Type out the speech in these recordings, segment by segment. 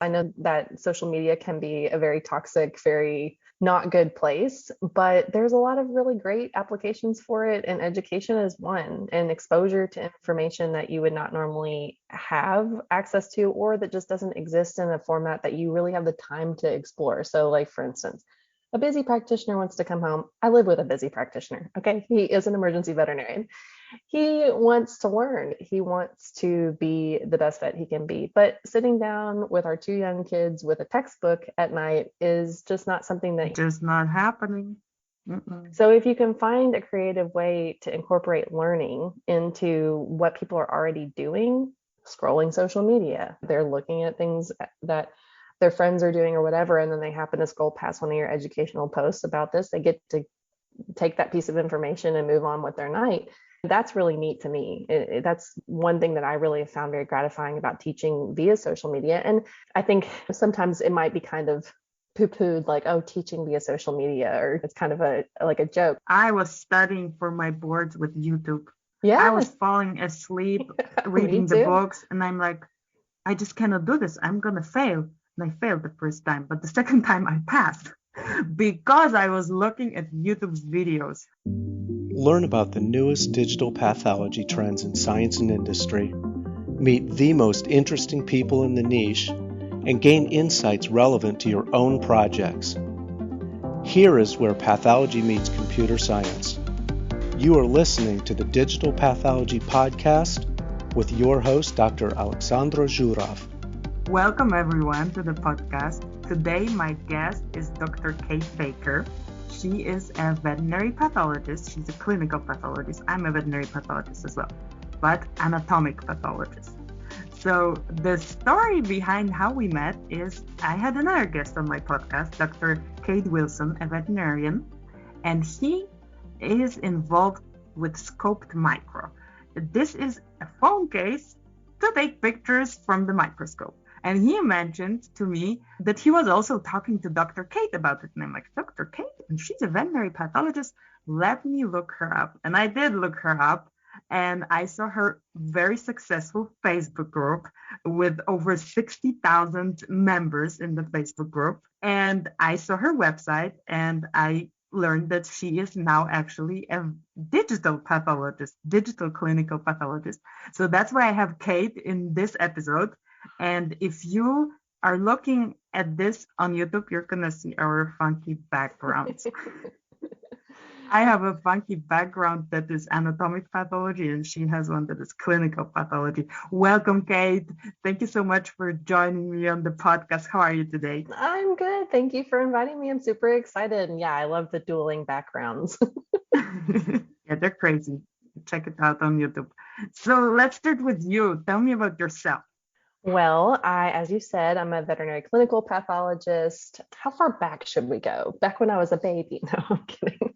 I know that social media can be a very toxic, very not good place, but there's a lot of really great applications for it, and education is one, and exposure to information that you would not normally have access to, or that just doesn't exist in a format that you really have the time to explore. So, like, for instance, a busy practitioner wants to come home. I live with a busy practitioner. Okay. He is an emergency veterinarian. He wants to learn. He wants to be the best vet he can be. But sitting down with our two young kids with a textbook at night is just not something that. Just not happening. Mm-mm. So, if you can find a creative way to incorporate learning into what people are already doing, scrolling social media, they're looking at things that their friends are doing or whatever, and then they happen to scroll past one of your educational posts about this, they get to take that piece of information and move on with their night. That's really neat to me. That's one thing that I really have found very gratifying about teaching via social media. And I think sometimes it might be kind of poo-pooed, like, oh, teaching via social media, or it's kind of like a joke. I was studying for my boards with YouTube. I was Yeah. falling asleep Me reading the too. books, and I'm like, I just cannot do this. I'm gonna fail. And I failed the first time, but the second time I passed because I was looking at YouTube's videos. Learn about the newest digital pathology trends in science and industry, meet the most interesting people in the niche, and gain insights relevant to your own projects. Here is where pathology meets computer science. You are listening to the Digital Pathology Podcast with your host, Dr. Alexandra Zhurov. Welcome everyone to the podcast. Today my guest is Dr. Kate Baker. She is a veterinary pathologist. She's a clinical pathologist. I'm a veterinary pathologist as well, but anatomic pathologist. So the story behind how we met is I had another guest on my podcast, Dr. Kate Wilson, a veterinarian, and he is involved with scoped micro. This is a phone case to take pictures from the microscope. And he mentioned to me that he was also talking to Dr. Kate about it. And I'm like, Dr. Kate? And she's a veterinary pathologist. Let me look her up. And I did look her up. And I saw her very successful Facebook group with over 60,000 members in the Facebook group. And I saw her website, and I learned that she is now actually a digital pathologist, digital clinical pathologist. So that's why I have Kate in this episode. And if you are looking at this on YouTube, you're going to see our funky backgrounds. I have a funky background that is anatomic pathology, and she has one that is clinical pathology. Welcome, Kate. Thank you so much for joining me on the podcast. How are you today? I'm good. Thank you for inviting me. I'm super excited. And yeah, I love the dueling backgrounds. Yeah, they're crazy. Check it out on YouTube. So let's start with you. Tell me about yourself. Well, as you said, I'm a veterinary clinical pathologist. How far back should we go? Back when I was a baby? No, I'm kidding.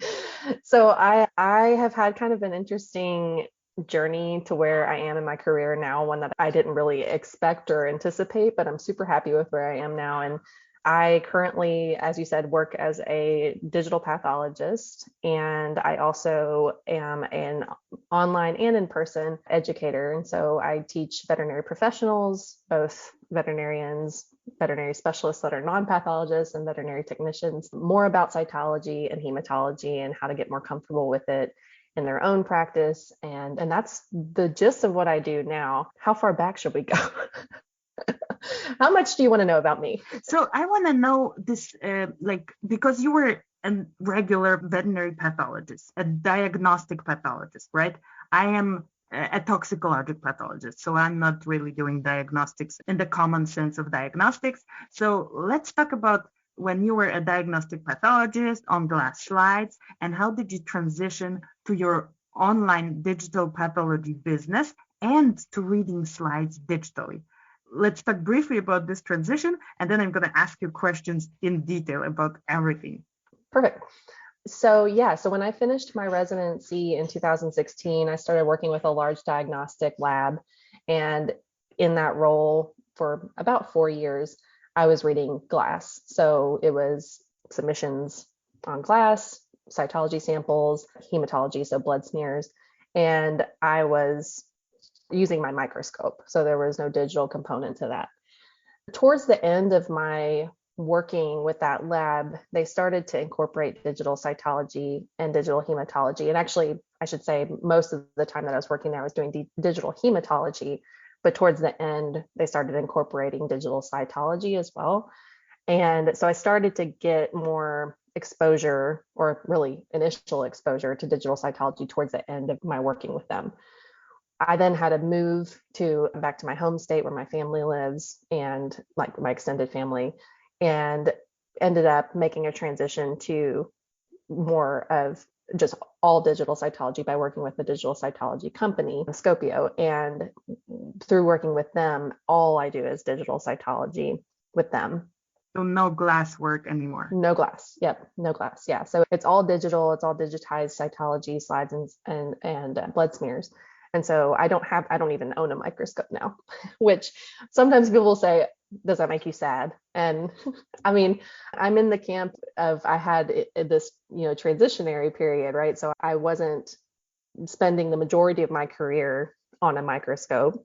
So I have had kind of an interesting journey to where I am in my career now, one that I didn't really expect or anticipate, but I'm super happy with where I am now. And I currently, as you said, work as a digital pathologist, and I also am an online and in-person educator. And so I teach veterinary professionals, both veterinarians, veterinary specialists that are non-pathologists, and veterinary technicians, more about cytology and hematology and how to get more comfortable with it in their own practice. And that's the gist of what I do now. How far back should we go? How much do you want to know about me? So I want to know this, because you were a regular veterinary pathologist, a diagnostic pathologist, right? I am a toxicologic pathologist, so I'm not really doing diagnostics in the common sense of diagnostics. So let's talk about when you were a diagnostic pathologist on glass slides, and how did you transition to your online digital pathology business and to reading slides digitally? Let's talk briefly about this transition, and then I'm going to ask you questions in detail about everything. Perfect. So when I finished my residency in 2016, I started working with a large diagnostic lab. And in that role for about 4 years, I was reading glass. So it was submissions on glass, cytology samples, hematology, so blood smears. And I was using my microscope. So there was no digital component to that. Towards the end of my working with that lab, they started to incorporate digital cytology and digital hematology. And actually, I should say most of the time that I was working there, I was doing digital hematology. But towards the end, they started incorporating digital cytology as well. And so I started to get more exposure, or really initial exposure, to digital cytology towards the end of my working with them. I then had to move back to my home state where my family lives and like my extended family, and ended up making a transition to more of just all digital cytology by working with the digital cytology company, Scopio. And through working with them, all I do is digital cytology with them. So no glass work anymore. No glass. Yep, no glass. Yeah. So it's all digital. It's all digitized cytology slides and blood smears. And so I don't even own a microscope now, which sometimes people will say, does that make you sad? And I mean, I'm in the camp of, I had this, transitionary period, right? So I wasn't spending the majority of my career on a microscope,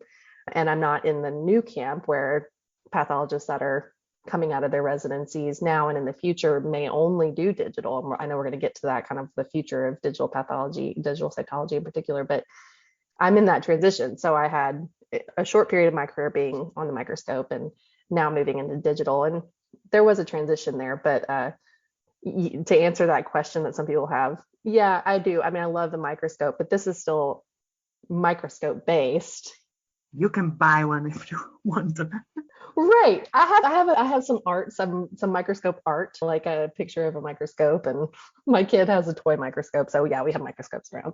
and I'm not in the new camp where pathologists that are coming out of their residencies now and in the future may only do digital. I know we're going to get to that, kind of the future of digital pathology, digital cytology in particular, but I'm in that transition. So I had a short period of my career being on the microscope and now moving into digital. And there was a transition there. But to answer that question that some people have, yeah, I do. I mean, I love the microscope, but this is still microscope based. You can buy one if you want to. Right. I have some art, some microscope art, like a picture of a microscope, and my kid has a toy microscope. So yeah, we have microscopes around.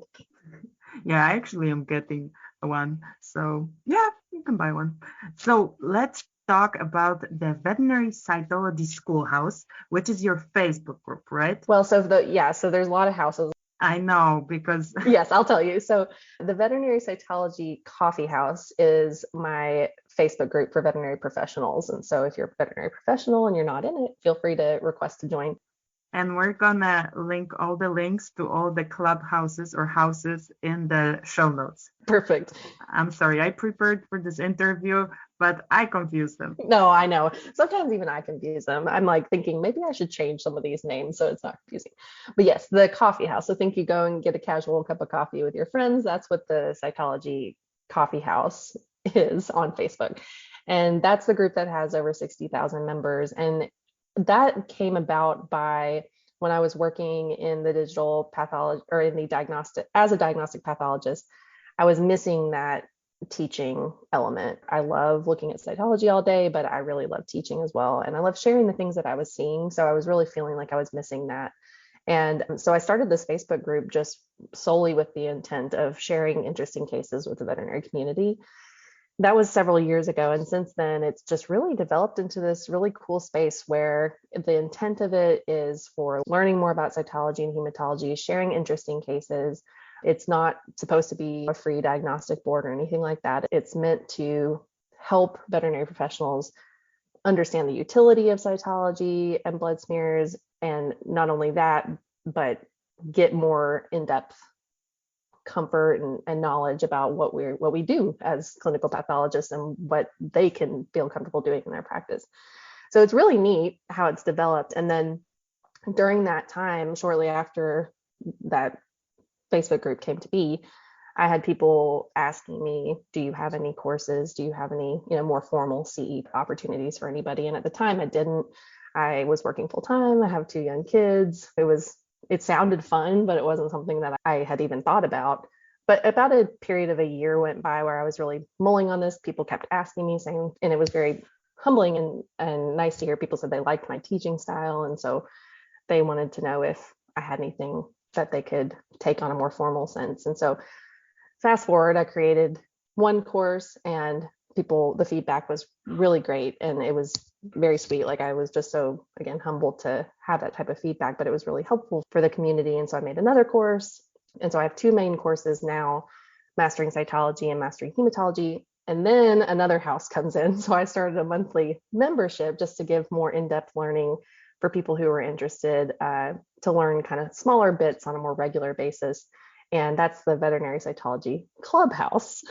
Yeah, I actually am getting one. So yeah, you can buy one. So let's talk about the Veterinary Cytology Schoolhouse, which is your Facebook group, right? Well, so there's a lot of houses. I know, because Yes, I'll tell you. So the Veterinary Cytology Coffee House is my Facebook group for veterinary professionals. And so if you're a veterinary professional and you're not in it, feel free to request to join. And we're gonna link all the links to all the clubhouses or houses in the show notes. Perfect. I'm sorry, I prepared for this interview, but I confused them. No, I know. Sometimes even I confuse them. I'm like thinking maybe I should change some of these names so it's not confusing. But yes, the coffee house. So think you go and get a casual cup of coffee with your friends. That's what the Cytology Coffee House is on Facebook. And that's the group that has over 60,000 members. And that came about by when I was working in the digital pathology, or in the diagnostic, as a diagnostic pathologist. I was missing that teaching element. I love looking at cytology all day, but I really love teaching as well. And I love sharing the things that I was seeing. So I was really feeling like I was missing that. And so I started this Facebook group just solely with the intent of sharing interesting cases with the veterinary community. That was several years ago. And since then, it's just really developed into this really cool space where the intent of it is for learning more about cytology and hematology, sharing interesting cases. It's not supposed to be a free diagnostic board or anything like that. It's meant to help veterinary professionals understand the utility of cytology and blood smears. And not only that, but get more in-depth comfort and knowledge about what we do as clinical pathologists and what they can feel comfortable doing in their practice. So it's really neat how it's developed. And then during that time, shortly after that Facebook group came to be, I had people asking me, do you have any courses? Do you have any, more formal CE opportunities for anybody? And at the time I didn't. I was working full time. I have 2 young kids. It sounded fun, but it wasn't something that I had even thought about. But about a period of a year went by where I was really mulling on this. People kept asking me, saying, and it was very humbling and nice to hear people said they liked my teaching style. And so they wanted to know if I had anything that they could take on a more formal sense. And so fast forward, I created one course, and the feedback was really great. And it was very sweet. Like, I was just so, again, humbled to have that type of feedback, but it was really helpful for the community. And so I made another course. And so I have 2 main courses now, Mastering Cytology and Mastering Hematology. And then another house comes in. So I started a monthly membership just to give more in-depth learning for people who are interested to learn kind of smaller bits on a more regular basis. And that's the Veterinary Cytology Clubhouse.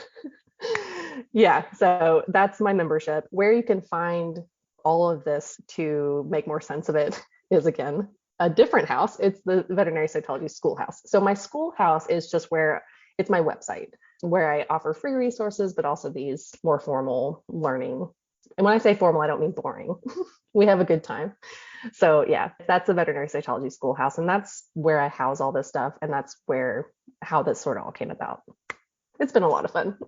Yeah, so that's my membership. Where you can find all of this to make more sense of it is again a different house. It's the Veterinary Cytology Schoolhouse. So my schoolhouse is just where it's my website where I offer free resources, but also these more formal learning. And when I say formal, I don't mean boring. We have a good time. So yeah, that's the Veterinary Cytology Schoolhouse, and that's where I house all this stuff, and that's where how this sort of all came about. It's been a lot of fun.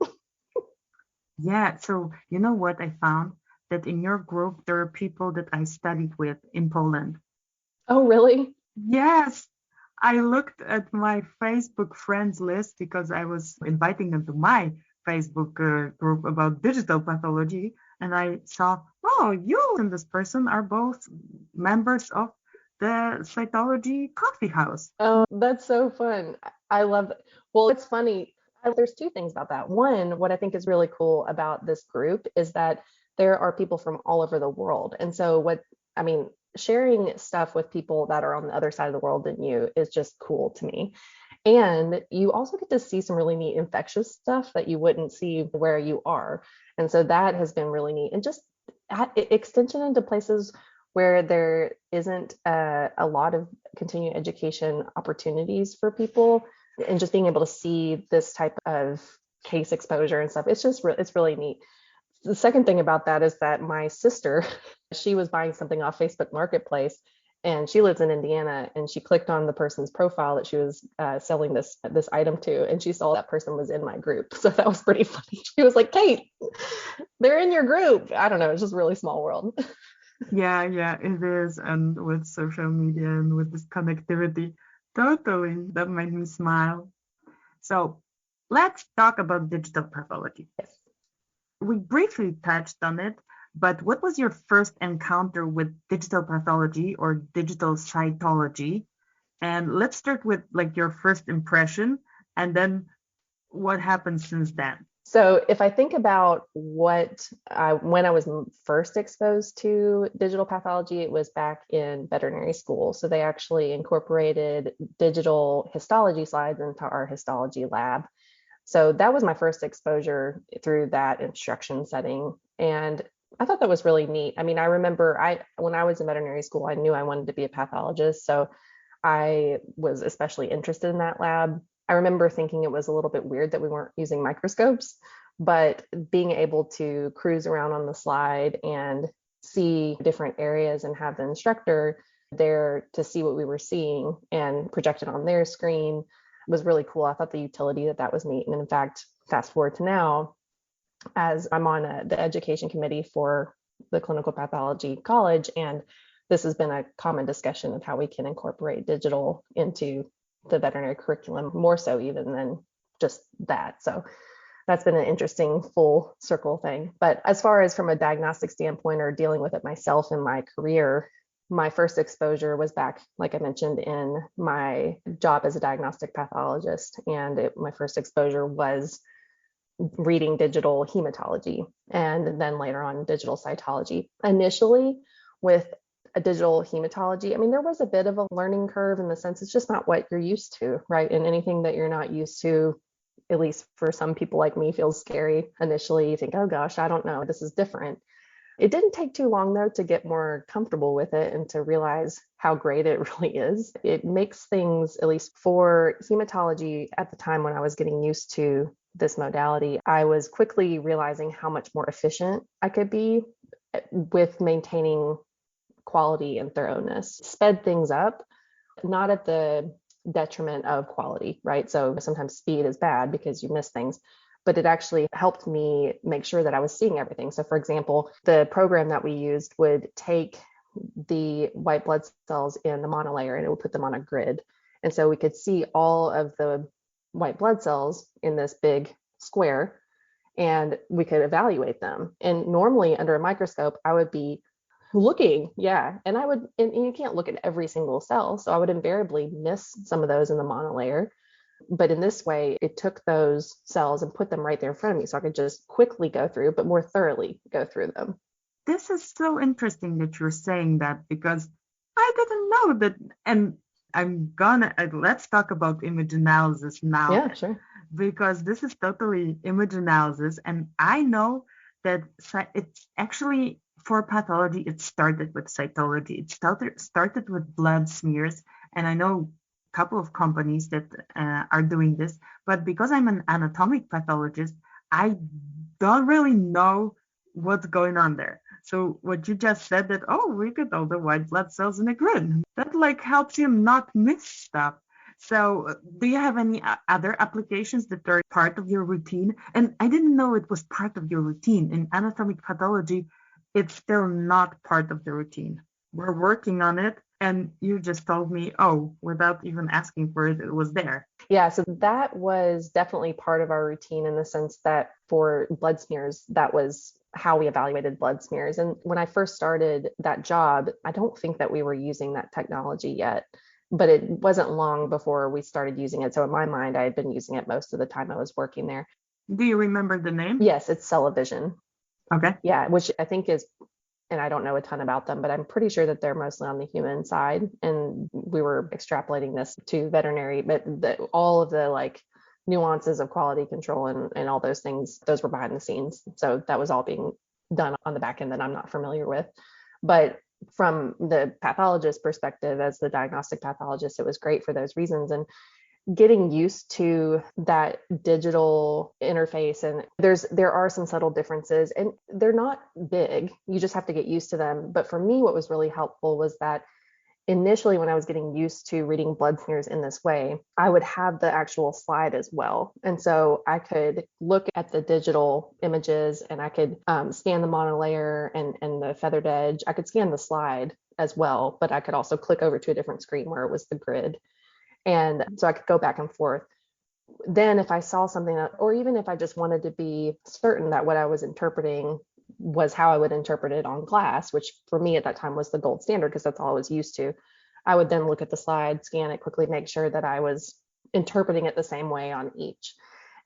Yeah, so you know what I found? That in your group, there are people that I studied with in Poland. Oh, really? Yes, I looked at my Facebook friends list because I was inviting them to my Facebook group about digital pathology, and I saw, oh, you and this person are both members of the Cytology Coffee House. Oh, that's so fun. I love it. Well, it's funny. There's two things about that. One, what I think is really cool about this group is that there are people from all over the world. And so, I mean, sharing stuff with people that are on the other side of the world than you is just cool to me. And you also get to see some really neat infectious stuff that you wouldn't see where you are. And so that has been really neat. And just extension into places where there isn't a lot of continuing education opportunities for people, and just being able to see this type of case exposure and stuff, it's really neat. The second thing about that is that my sister, she was buying something off Facebook Marketplace, and she lives in Indiana, and she clicked on the person's profile that she was selling this item to, and she saw that person was in my group. So that was pretty funny. She was like, Kate, they're in your group. I don't know, it's just a really small world. Yeah, yeah, it is. And with social media and with this connectivity, totally, that made me smile. So let's talk about digital pathology. Yes. We briefly touched on it, but what was your first encounter with digital pathology or digital cytology? And let's start with like your first impression and then what happened since then. So if I think about when I was first exposed to digital pathology, it was back in veterinary school. So they actually incorporated digital histology slides into our histology lab. So that was my first exposure through that instruction setting. And I thought that was really neat. I mean, I remember when I was in veterinary school, I knew I wanted to be a pathologist. So I was especially interested in that lab. I remember thinking it was a little bit weird that we weren't using microscopes, but being able to cruise around on the slide and see different areas and have the instructor there to see what we were seeing and project it on their screen was really cool. I thought the utility that was neat. And in fact, fast forward to now, as I'm on the education committee for the clinical pathology college, and this has been a common discussion of how we can incorporate digital into the veterinary curriculum, more so even than just that. So that's been an interesting full circle thing. But as far as from a diagnostic standpoint or dealing with it myself in my career, my first exposure was back, like I mentioned, in my job as a diagnostic pathologist. And my first exposure was reading digital hematology and then later on digital cytology. Initially, with a digital hematology, I mean, there was a bit of a learning curve in the sense it's just not what you're used to, right? And anything that you're not used to, at least for some people like me, feels scary initially. You think, oh gosh, I don't know, this is different. It didn't take too long though to get more comfortable with it and to realize how great it really is. It makes things, at least for hematology at the time when I was getting used to this modality, I was quickly realizing how much more efficient I could be with maintaining quality and thoroughness. Sped things up, not at the detriment of quality, right? So sometimes speed is bad because you miss things, but it actually helped me make sure that I was seeing everything. So for example, the program that we used would take the white blood cells in the monolayer and it would put them on a grid. And so we could see all of the white blood cells in this big square and we could evaluate them. And normally under a microscope, I would be looking, yeah, and and you can't look at every single cell. So I would invariably miss some of those in the monolayer. But in this way, it took those cells and put them right there in front of me so I could just quickly go through, but more thoroughly go through them. This is so interesting that you're saying that because I didn't know that. And let's talk about image analysis now. Yeah, sure. Because this is totally image analysis. And I know that it's actually For pathology, it started with cytology. It started with blood smears, and I know a couple of companies that are doing this. But because I'm an anatomic pathologist, I don't really know what's going on there. So what you just said that, oh, we get all the white blood cells in a grid, that like helps you not miss stuff. So do you have any other applications that are part of your routine? And I didn't know it was part of your routine. In anatomic pathology, it's still not part of the routine. We're working on it. And you just told me, oh, without even asking for it, it was there. Yeah, so that was definitely part of our routine in the sense that for blood smears, that was how we evaluated blood smears. And when I first started that job, I don't think that we were using that technology yet, but it wasn't long before we started using it. So in my mind, I had been using it most of the time I was working there. Do you remember the name? Yes, it's Cellavision. Okay. Yeah, which I think is, and I don't know a ton about them, but I'm pretty sure that they're mostly on the human side. And we were extrapolating this to veterinary, but all of the like nuances of quality control and all those things, those were behind the scenes. So that was all being done on the back end that I'm not familiar with. But from the pathologist perspective, as the diagnostic pathologist, it was great for those reasons. And getting used to that digital interface, and there are some subtle differences and they're not big, you just have to get used to them. But for me, what was really helpful was that initially when I was getting used to reading blood smears in this way, I would have the actual slide as well, and so I could look at the digital images and I could scan the monolayer and the feathered edge. I could scan the slide as well, but I could also click over to a different screen where it was the grid, and so I could go back and forth. Then if I saw something that, or even if I just wanted to be certain that what I was interpreting was how I would interpret it on glass, which for me at that time was the gold standard because that's all I was used to, I would then look at the slide, scan it quickly, make sure that I was interpreting it the same way on each.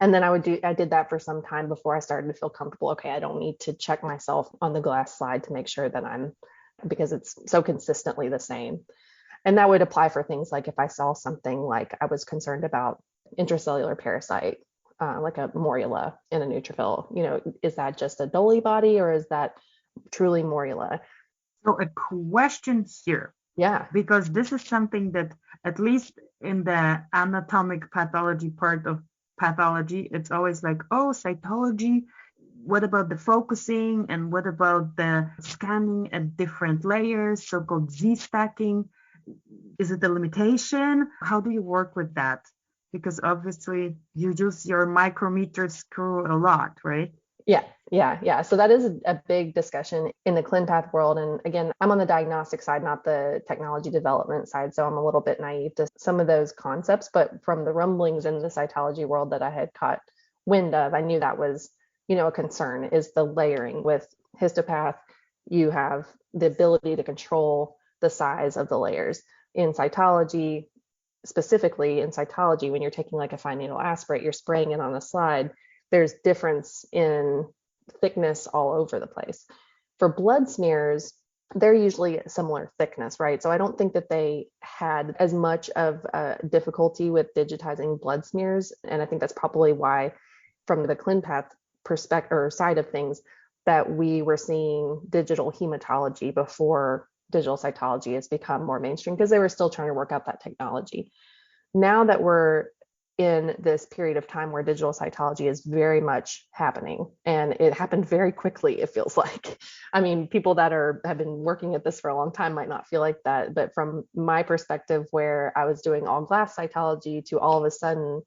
And then I did that for some time before I started to feel comfortable. Okay, I don't need to check myself on the glass slide to make sure that because it's so consistently the same. And that would apply for things like if I saw something like I was concerned about intracellular parasite, like a morula in a neutrophil, is that just a Dolly body or is that truly morula? So a question here. Yeah. Because this is something that, at least in the anatomic pathology part of pathology, it's always like, oh, cytology, what about the focusing and what about the scanning at different layers, so-called Z-stacking? Is it a limitation? How do you work with that? Because obviously you use your micrometer screw a lot, right? Yeah. So that is a big discussion in the ClinPath world. And again, I'm on the diagnostic side, not the technology development side. So I'm a little bit naive to some of those concepts. But from the rumblings in the cytology world that I had caught wind of, I knew that was, a concern is the layering. With histopath, you have the ability to control the size of the layers. In cytology, specifically in cytology, when you're taking like a fine needle aspirate, you're spraying it on a slide, there's difference in thickness all over the place. For blood smears, they're usually a similar thickness, right? So I don't think that they had as much of a difficulty with digitizing blood smears. And I think that's probably why, from the ClinPath perspective or side of things, that we were seeing digital hematology before digital cytology has become more mainstream, because they were still trying to work out that technology. Now that we're in this period of time where digital cytology is very much happening, and it happened very quickly, it feels like. I mean, people that have been working at this for a long time might not feel like that, but from my perspective, where I was doing all glass cytology to all of a sudden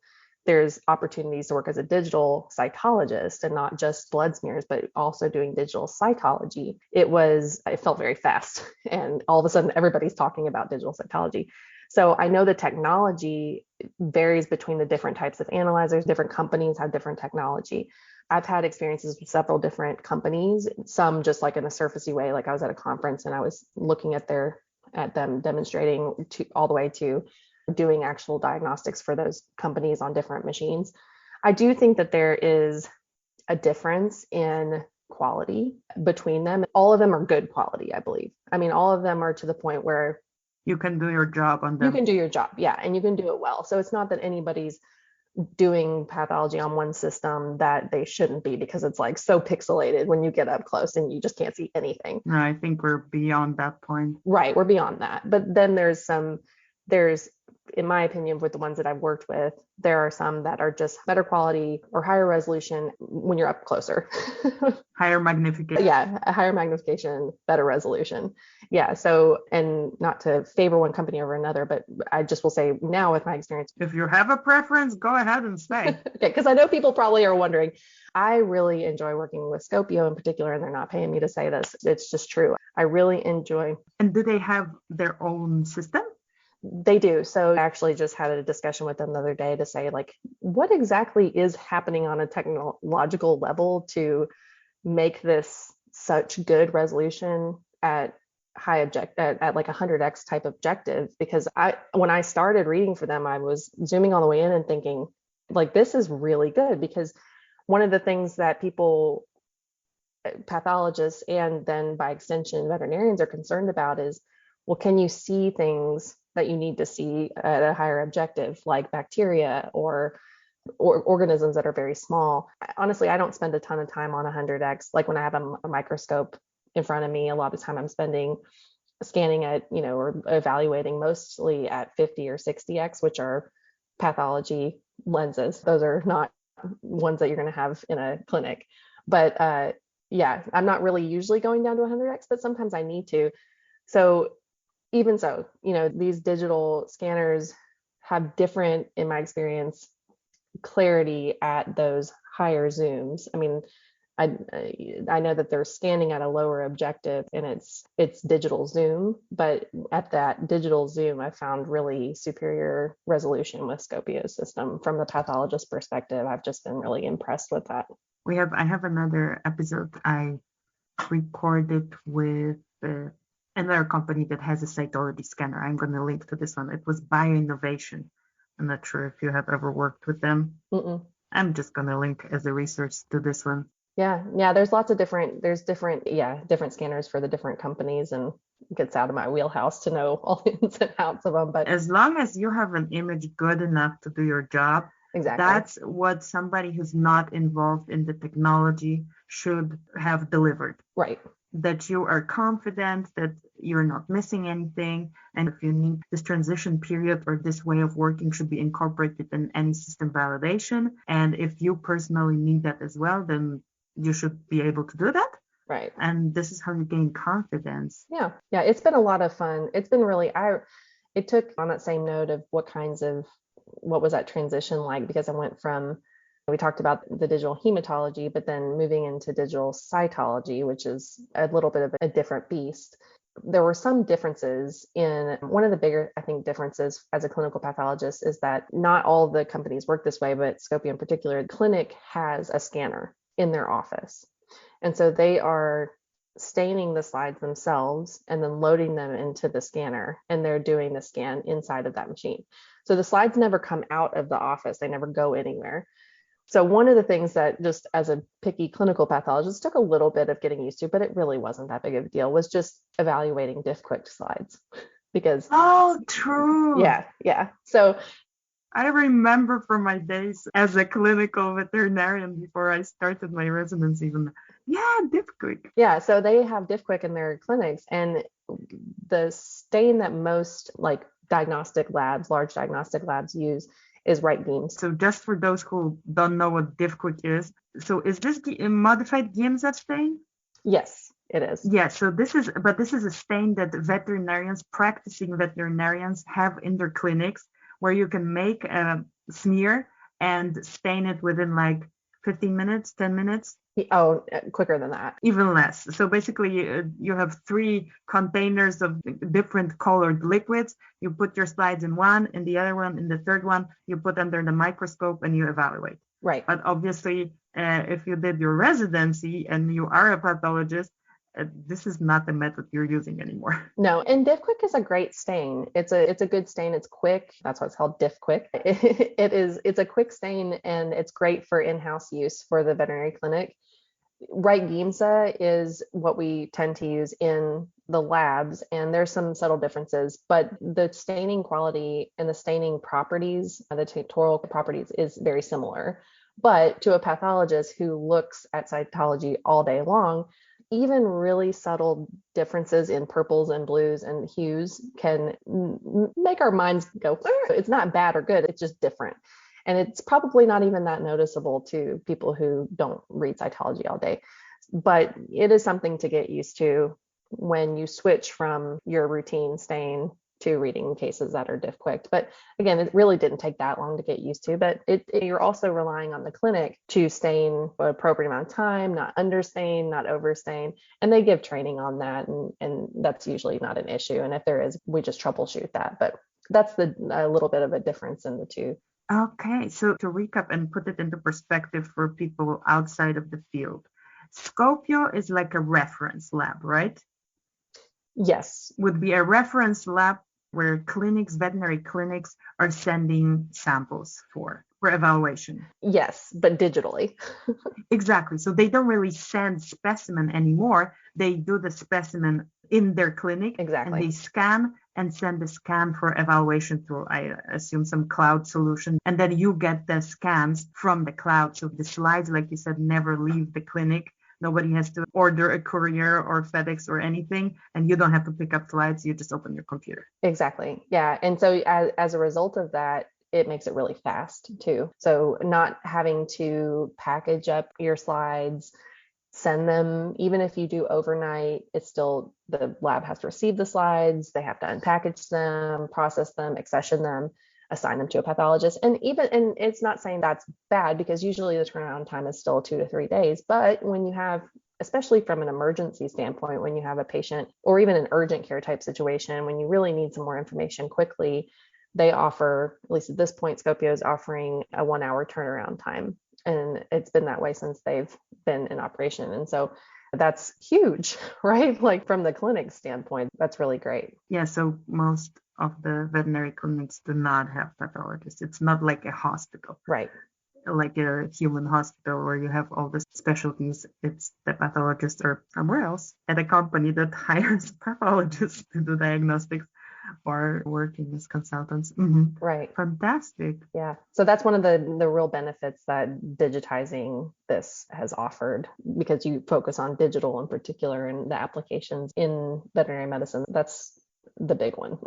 there's opportunities to work as a digital cytologist and not just blood smears, but also doing digital cytology. It felt very fast. And all of a sudden, everybody's talking about digital cytology. So I know the technology varies between the different types of analyzers. Different companies have different technology. I've had experiences with several different companies, some just like in a surfacey way, like I was at a conference and I was looking at them demonstrating all the way to doing actual diagnostics for those companies on different machines. I do think that there is a difference in quality between them. All of them are good quality, I believe. I mean, all of them are to the point where you can do your job on them. You can do your job, yeah, and you can do it well. So it's not that anybody's doing pathology on one system that they shouldn't be because it's like so pixelated when you get up close and you just can't see anything. No, I think we're beyond that point. Right, we're beyond that. But then there's, in my opinion, with the ones that I've worked with, there are some that are just better quality or higher resolution when you're up closer. Higher magnification. Yeah, a higher magnification, better resolution. Yeah, so, and not to favor one company over another, but I just will say now with my experience. If you have a preference, go ahead and say. Okay, because I know people probably are wondering. I really enjoy working with Scopio in particular, and they're not paying me to say this. It's just true. I really enjoy. And do they have their own system? They do. So I actually just had a discussion with them the other day to say, like, what exactly is happening on a technological level to make this such good resolution at at like 100x type objective? Because when I started reading for them, I was zooming all the way in and thinking, like, this is really good. Because one of the things that people, pathologists, and then by extension veterinarians, are concerned about is, well, can you see things that you need to see at a higher objective, like bacteria or organisms that are very small? Honestly, I don't spend a ton of time on 100x. Like when I have a microscope in front of me, a lot of the time I'm spending scanning at, or evaluating mostly at 50 or 60x, which are pathology lenses. Those are not ones that you're going to have in a clinic. But yeah, I'm not really usually going down to 100x, but sometimes I need to. So even so, these digital scanners have different, in my experience, clarity at those higher zooms. I mean, I know that they're scanning at a lower objective and it's digital zoom, but at that digital zoom, I found really superior resolution with Scopio's system. From the pathologist perspective, I've just been really impressed with that. I have another episode I recorded with another company that has a cytology scanner. I'm going to link to this one. It was Bioinnovation. I'm not sure if you have ever worked with them. Mm-mm. I'm just going to link as a research to this one. Yeah. There's lots of different scanners for the different companies, and it gets out of my wheelhouse to know all the ins and outs of them. But as long as you have an image good enough to do your job, exactly, that's what somebody who's not involved in the technology should have delivered. Right. That you are confident that you're not missing anything. And if you need this transition period or this way of working should be incorporated in any system validation. And if you personally need that as well, then you should be able to do that. Right. And this is how you gain confidence. Yeah. It's been a lot of fun. It's been really, it took, on that same note of what was that transition like? Because I went from, we talked about the digital hematology, but then moving into digital cytology, which is a little bit of a different beast. There were some differences in one of the bigger, I think, differences as a clinical pathologist is that not all the companies work this way, but Scopio in particular, the clinic has a scanner in their office. And so they are staining the slides themselves and then loading them into the scanner, and they're doing the scan inside of that machine. So the slides never come out of the office, they never go anywhere. So one of the things that, just as a picky clinical pathologist, took a little bit of getting used to, but it really wasn't that big of a deal, was just evaluating diff-quick slides. Because true. Yeah. So I remember from my days as a clinical veterinarian before I started my residency, even diff-quick. Yeah, so they have diff-quick in their clinics, and the stain that most like large diagnostic labs use is right beams. So just for those who don't know what diff-quick is, so is this the modified Giemsa stain? Yes, it is. Yeah, so this is a stain that practicing veterinarians have in their clinics, where you can make a smear and stain it within like 15 minutes, 10 minutes. Oh, quicker than that. Even less. So basically you have 3 containers of different colored liquids. You put your slides in one, in the other one, in the third one, you put under the microscope and you evaluate. Right. But obviously, if you did your residency and you are a pathologist, this is not the method you're using anymore. No, and diff-quick is a great stain. It's a good stain. It's quick. That's why it's called diff-quick. It's a quick stain, and it's great for in-house use for the veterinary clinic. Right Giemsa is what we tend to use in the labs, and there's some subtle differences, but the staining quality and the staining properties, the tinctorial properties is very similar. But to a pathologist who looks at cytology all day long, even really subtle differences in purples and blues and hues can make our minds go, it's not bad or good, it's just different. And it's probably not even that noticeable to people who don't read cytology all day. But it is something to get used to when you switch from your routine stain to reading cases that are diff quick. But again, it really didn't take that long to get used to. But you're also relying on the clinic to stain an appropriate amount of time, not understain, not overstain. And they give training on that. And that's usually not an issue. And if there is, we just troubleshoot that. But that's a little bit of a difference in the two. Okay, so to recap and put it into perspective for people outside of the field, Scopio is like a reference lab, right? Yes. Would be a reference lab where clinics, veterinary clinics, are sending samples for evaluation. Yes, but digitally. Exactly. So they don't really send specimen anymore. They do the specimen in their clinic. Exactly. And they scan and send the scan for evaluation through, I assume, some cloud solution. And then you get the scans from the cloud. So the slides, like you said, never leave the clinic. Nobody has to order a courier or FedEx or anything. And you don't have to pick up slides. You just open your computer. Exactly. Yeah. And so as a result of that, it makes it really fast too. So not having to package up your slides, send them, even if you do overnight, it's still the lab has to receive the slides, they have to unpackage them, process them, accession them, assign them to a pathologist. And it's not saying that's bad, because usually the turnaround time is still 2 to 3 days. But when you have, especially from an emergency standpoint, when you have a patient or even an urgent care type situation, when you really need some more information quickly, they offer, at least at this point, Scopio is offering a 1 hour turnaround time. And it's been that way since they've been in operation. And so that's huge, right? Like from the clinic standpoint, that's really great. Yeah, so most of the veterinary clinics do not have pathologists. It's not like a hospital. Right. Like a human hospital where you have all the specialties. It's the pathologist or somewhere else at a company that hires pathologists to do diagnostics or working as consultants. Mm-hmm. Right. Fantastic. Yeah. So that's one of the real benefits that digitizing this has offered, because you focus on digital in particular and the applications in veterinary medicine. That's the big one.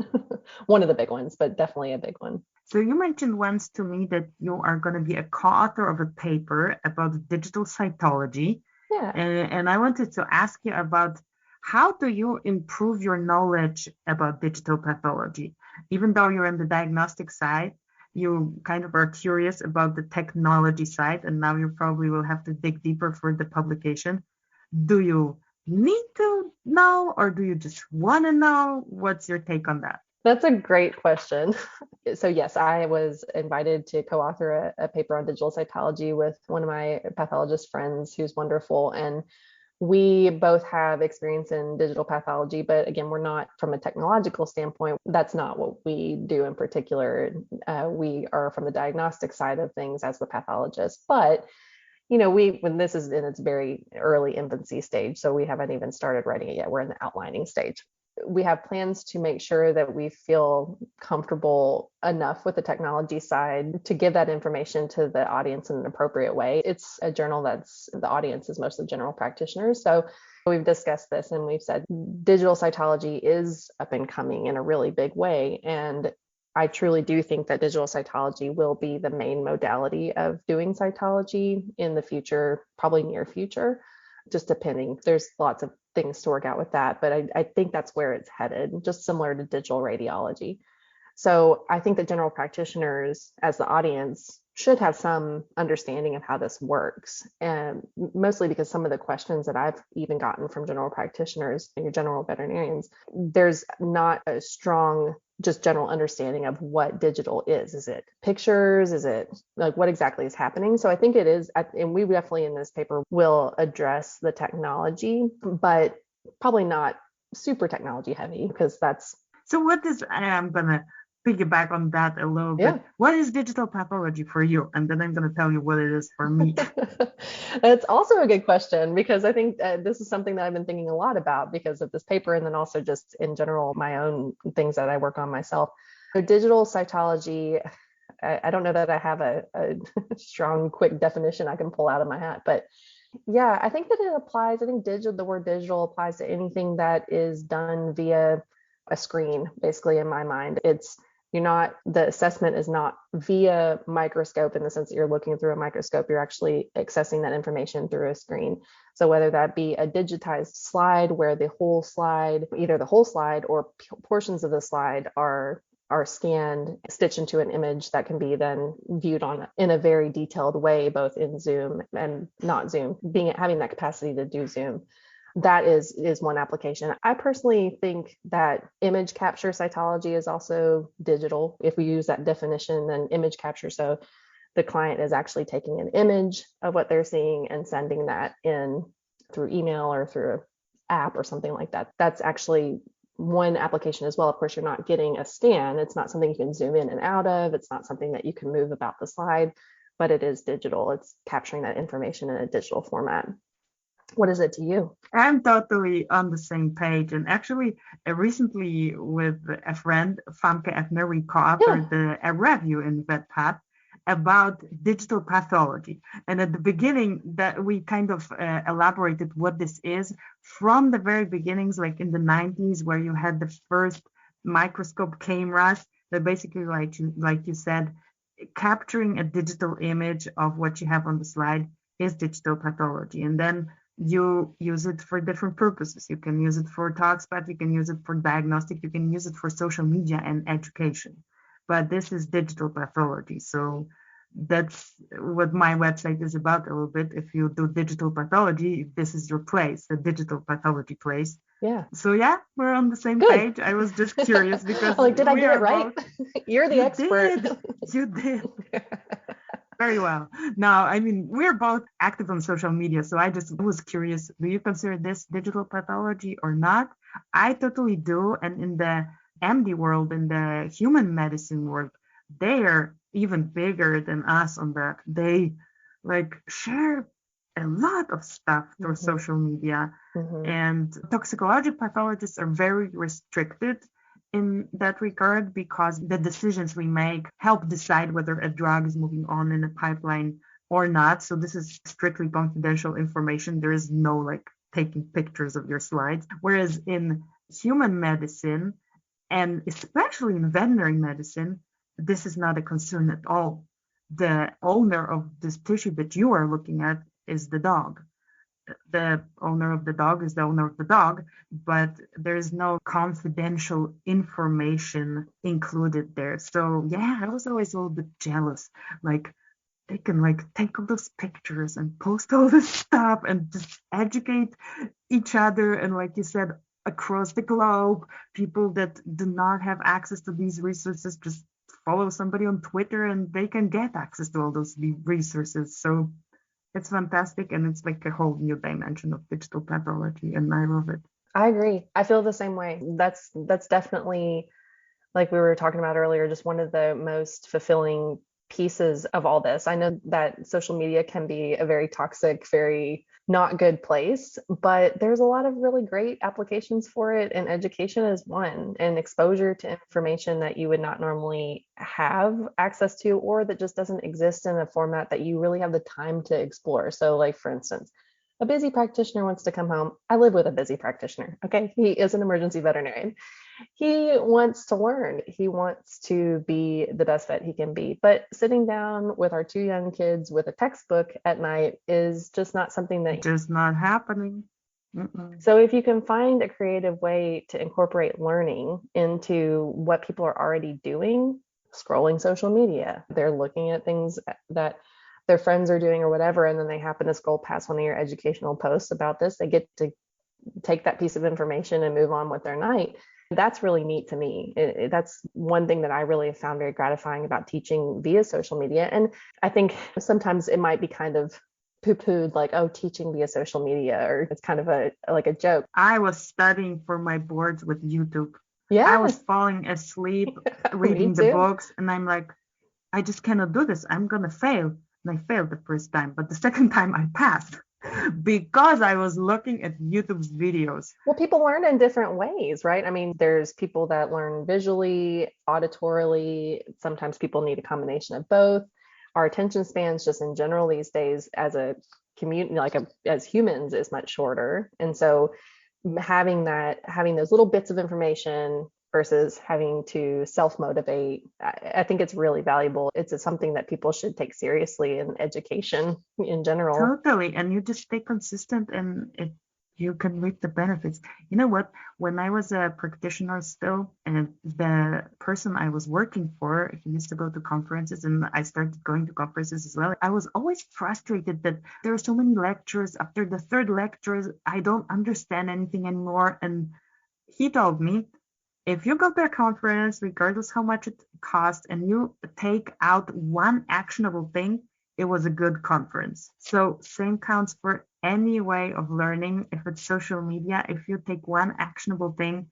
One of the big ones, but definitely a big one. So you mentioned once to me that you are going to be a co-author of a paper about digital cytology. Yeah. And I wanted to ask you about, how do you improve your knowledge about digital pathology? Even though you're on the diagnostic side, you kind of are curious about the technology side, and now you probably will have to dig deeper for the publication. Do you need to know, or do you just want to know? What's your take on that? That's a great question. So yes, I was invited to co-author a paper on digital cytology with one of my pathologist friends who's wonderful. And we both have experience in digital pathology, but again, we're not, from a technological standpoint, that's not what we do in particular. We are from the diagnostic side of things as the pathologist. But when this is in its very early infancy stage, so we haven't even started writing it yet. We're in the outlining stage. We have plans to make sure that we feel comfortable enough with the technology side to give that information to the audience in an appropriate way. It's a journal that's, the audience is mostly general practitioners. So we've discussed this and we've said digital cytology is up and coming in a really big way. And I truly do think that digital cytology will be the main modality of doing cytology in the future, probably near future, just depending. There's lots of things to work out with that, but I think that's where it's headed, just similar to digital radiology. So I think that general practitioners as the audience should have some understanding of how this works. And mostly because some of the questions that I've even gotten from general practitioners and your general veterinarians, there's not a strong just general understanding of what digital is. Is it pictures? Is it like what exactly is happening? So I think it is, and we definitely in this paper will address the technology, but probably not super technology heavy, because that's. So what is, I'm going to piggyback on that a little bit. Yeah. What is digital pathology for you? And then I'm going to tell you what it is for me. That's also a good question because I think this is something that I've been thinking a lot about because of this paper and then also just in general, my own things that I work on myself. So digital cytology, I don't know that I have a strong, quick definition I can pull out of my hat, but yeah, I think that it applies. I think the word digital applies to anything that is done via a screen, basically, in my mind. The assessment is not via microscope in the sense that you're looking through a microscope, you're actually accessing that information through a screen. So whether that be a digitized slide where either the whole slide or portions of the slide are scanned, stitched into an image that can be then viewed in a very detailed way, both in Zoom and not Zoom, having that capacity to do Zoom. That is one application. I personally think that image capture cytology is also digital. If we use that definition, then image capture. So the client is actually taking an image of what they're seeing and sending that in through email or through an app or something like that. That's actually one application as well. Of course, you're not getting a scan. It's not something you can zoom in and out of. It's not something that you can move about the slide, but it is digital. It's capturing that information in a digital format. What is it to you? I'm totally on the same page. And actually, recently with a friend, Famke Ebner, we co-authored a review in VetPath about digital pathology. And at the beginning, that we kind of elaborated what this is from the very beginnings, like in the 90s, where you had the first microscope cameras that basically, like you said, capturing a digital image of what you have on the slide is digital pathology. And then you use it for different purposes. You can use it for TalkSpot, you can use it for diagnostic, you can use it for social media and education. But this is digital pathology. So that's what my website is about a little bit. If you do digital pathology, this is your place, the digital pathology place. Yeah. So yeah, we're on the same Good. page. I was just curious because did I get it right? You're the expert. You did. Very well. Now, I mean, we're both active on social media, so I just was curious, do you consider this digital pathology or not? I totally do. And in the MD world, in the human medicine world, they are even bigger than us on that. They share a lot of stuff through social media. And toxicology pathologists are very restricted in that regard because the decisions we make help decide whether a drug is moving on in a pipeline or not. So this is strictly confidential information. There is no taking pictures of your slides. Whereas in human medicine, and especially in veterinary medicine, this is not a concern at all. The owner of this tissue that you are looking at is the dog. The owner of the dog is the owner of the dog, but there's no confidential information included there. So yeah, I was always a little bit jealous. They can take all those pictures and post all this stuff and just educate each other. And like you said, across the globe, people that do not have access to these resources just follow somebody on Twitter and they can get access to all those resources. So it's fantastic, and it's like a whole new dimension of digital pathology, and I love it. I agree. I feel the same way. That's definitely, like we were talking about earlier, just one of the most fulfilling pieces of all this. I know that social media can be a very toxic, very not good place, but there's a lot of really great applications for it, and education is one, and exposure to information that you would not normally have access to, or that just doesn't exist in a format that you really have the time to explore. So like, for instance, a busy practitioner wants to come home. I live with a busy practitioner. Okay. He is an emergency veterinarian. He wants to learn. He wants to be the best vet he can be. But sitting down with our two young kids with a textbook at night is just not something that just not happening. So if you can find a creative way to incorporate learning into what people are already doing, scrolling social media, they're looking at things that their friends are doing or whatever, and then they happen to scroll past one of your educational posts about this, they get to take that piece of information and move on with their night. That's really neat to me. That's one thing that I really have found very gratifying about teaching via social media. And I think sometimes it might be kind of poo-pooed, like, oh, teaching via social media, or it's kind of a joke. I was studying for my boards with YouTube. I was Yes. falling asleep Me reading the too. books, and I'm like, I just cannot do this. I'm gonna fail. And I failed the first time, but the second time I passed because I was looking at YouTube's videos. Well, people learn in different ways, right? I mean, there's people that learn visually, auditorily. Sometimes people need a combination of both. Our attention spans, just in general, these days, as a community, as humans, is much shorter. And so, having those little bits of information versus having to self motivate, I think it's really valuable. It's something that people should take seriously in education in general. Totally. And you just stay consistent and you can reap the benefits. You know what? When I was a practitioner still, and the person I was working for, he used to go to conferences and I started going to conferences as well. I was always frustrated that there are so many lectures. After the third lecture, I don't understand anything anymore. And he told me, if you go to a conference, regardless how much it costs, and you take out one actionable thing, it was a good conference. So same counts for any way of learning. If it's social media, if you take one actionable thing,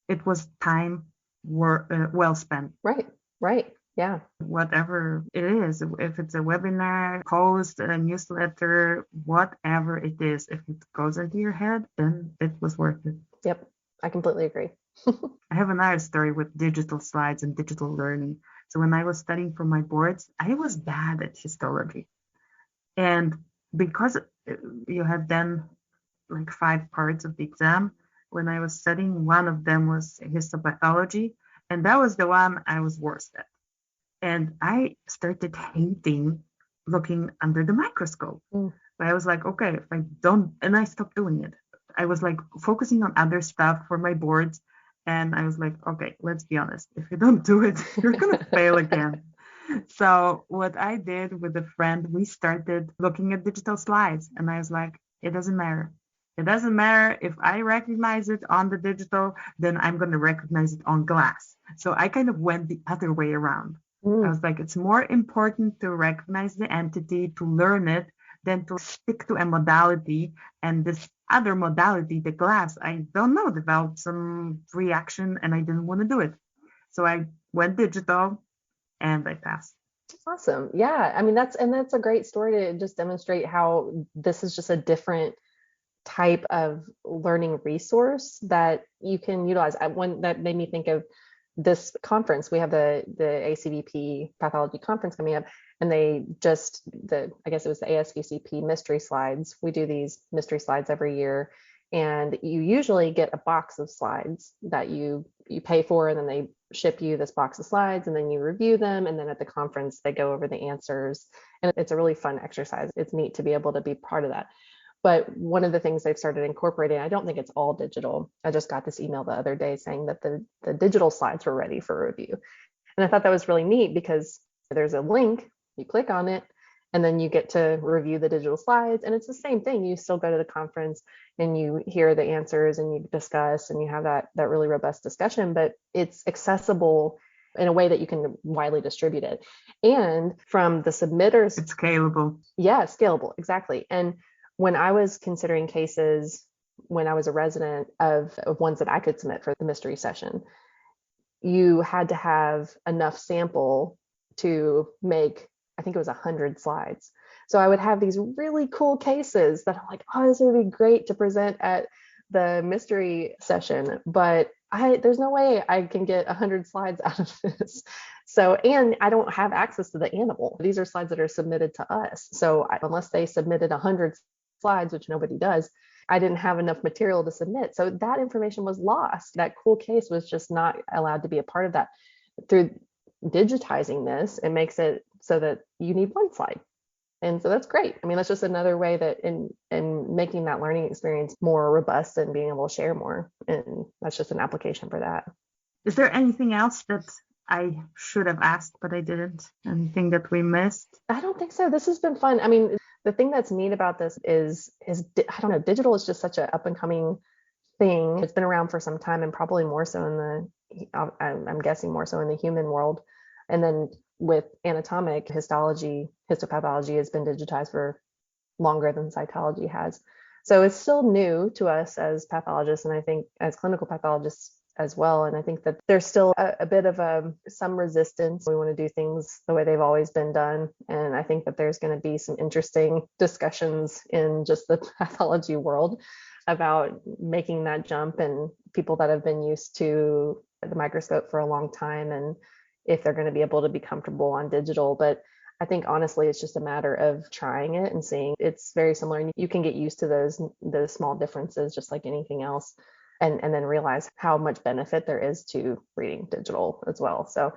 it was time well spent. Right, right. Yeah. Whatever it is, if it's a webinar, post, a newsletter, whatever it is, if it goes into your head, then it was worth it. Yep. I completely agree. I have another story with digital slides and digital learning. So when I was studying for my boards, I was bad at histology. And because you had then like 5 parts of the exam, when I was studying, one of them was histopathology, and that was the one I was worst at. And I started hating looking under the microscope. Mm. But I was like, okay, if I don't, and I stopped doing it. I was like focusing on other stuff for my boards. And I was like, okay, let's be honest. If you don't do it, you're going to fail again. So what I did with a friend, we started looking at digital slides. And I was like, it doesn't matter. It doesn't matter if I recognize it on the digital, then I'm going to recognize it on glass. So I kind of went the other way around. I Mm. was like, it's more important to recognize the entity, to learn it, than to stick to a modality. And this other modality, the glass, I don't know, developed some reaction and I didn't want to do it. So I went digital and I passed. Awesome. Yeah. I mean, that's a great story to just demonstrate how this is just a different type of learning resource that you can utilize. One that made me think of this conference. We have the ACVP pathology conference coming up, and they just I guess it was the ASVCP mystery slides. We do these mystery slides every year, and you usually get a box of slides that you pay for, and then they ship you this box of slides, and then you review them, and then at the conference they go over the answers, and it's a really fun exercise. It's neat to be able to be part of that. But one of the things they've started incorporating, I don't think it's all digital. I just got this email the other day saying that the digital slides were ready for review. And I thought that was really neat because there's a link, you click on it, and then you get to review the digital slides. And it's the same thing. You still go to the conference and you hear the answers and you discuss and you have that really robust discussion, but it's accessible in a way that you can widely distribute it. And from the submitters, it's scalable. Yeah, scalable, exactly. And when I was considering cases when I was a resident of ones that I could submit for the mystery session, you had to have enough sample to make, I think it was 100 slides. So I would have these really cool cases that I'm like, oh, this would be great to present at the mystery session, but there's no way I can get 100 slides out of this. So, and I don't have access to the animal. These are slides that are submitted to us. So unless they submitted 100 slides, which nobody does, I didn't have enough material to submit. So that information was lost. That cool case was just not allowed to be a part of that. Through digitizing this, it makes it so that you need one slide. And so that's great. I mean, that's just another way that in making that learning experience more robust and being able to share more. And that's just an application for that. Is there anything else that I should have asked, but I didn't? Anything that we missed? I don't think so. This has been fun. I mean, the thing that's neat about this is I don't know, digital is just such an up and coming thing. It's been around for some time and probably more so in I'm guessing more so in the human world. And then with anatomic histopathology has been digitized for longer than cytology has. So it's still new to us as pathologists, and I think as clinical pathologists as well. And I think that there's still a bit of some resistance. We want to do things the way they've always been done. And I think that there's going to be some interesting discussions in just the pathology world about making that jump, and people that have been used to the microscope for a long time, and if they're going to be able to be comfortable on digital. But I think honestly, it's just a matter of trying it and seeing. It's very similar, and you can get used to those small differences, just like anything else, and then realize how much benefit there is to reading digital as well. So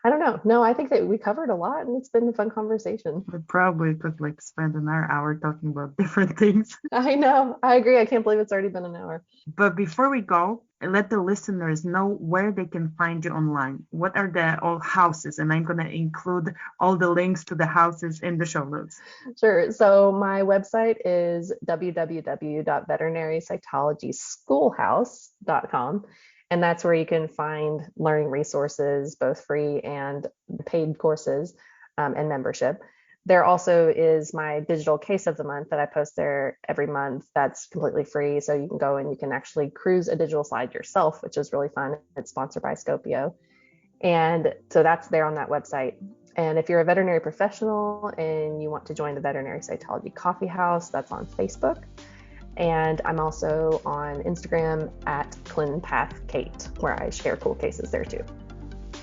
I don't know. No, I think that we covered a lot, and it's been a fun conversation. We probably could like spend an hour talking about different things. I know. I agree. I can't believe it's already been an hour. But before we go, let the listeners know where they can find you online. What are the all houses? And I'm going to include all the links to the houses in the show notes. Sure. So my website is www.veterinarycytologyschoolhouse.com. And that's where you can find learning resources, both free and paid courses, and membership. There also is my digital case of the month that I post there every month. That's completely free. So you can go and you can actually cruise a digital slide yourself, which is really fun. It's sponsored by Scopio. And so that's there on that website. And if you're a veterinary professional and you want to join the Veterinary Cytology Coffee House, that's on Facebook. And I'm also on Instagram at ClinPathKate, where I share cool cases there too.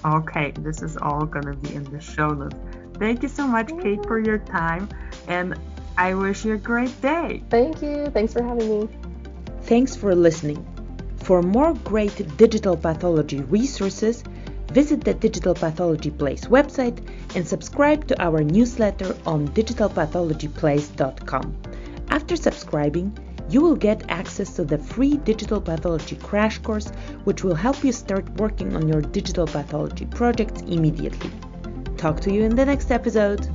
Okay, this is all going to be in the show notes. Thank you so much, Kate, for your time, and I wish you a great day. Thank you. Thanks for having me. Thanks for listening. For more great digital pathology resources, visit the Digital Pathology Place website and subscribe to our newsletter on digitalpathologyplace.com. After subscribing, you will get access to the free digital pathology crash course, which will help you start working on your digital pathology projects immediately. Talk to you in the next episode.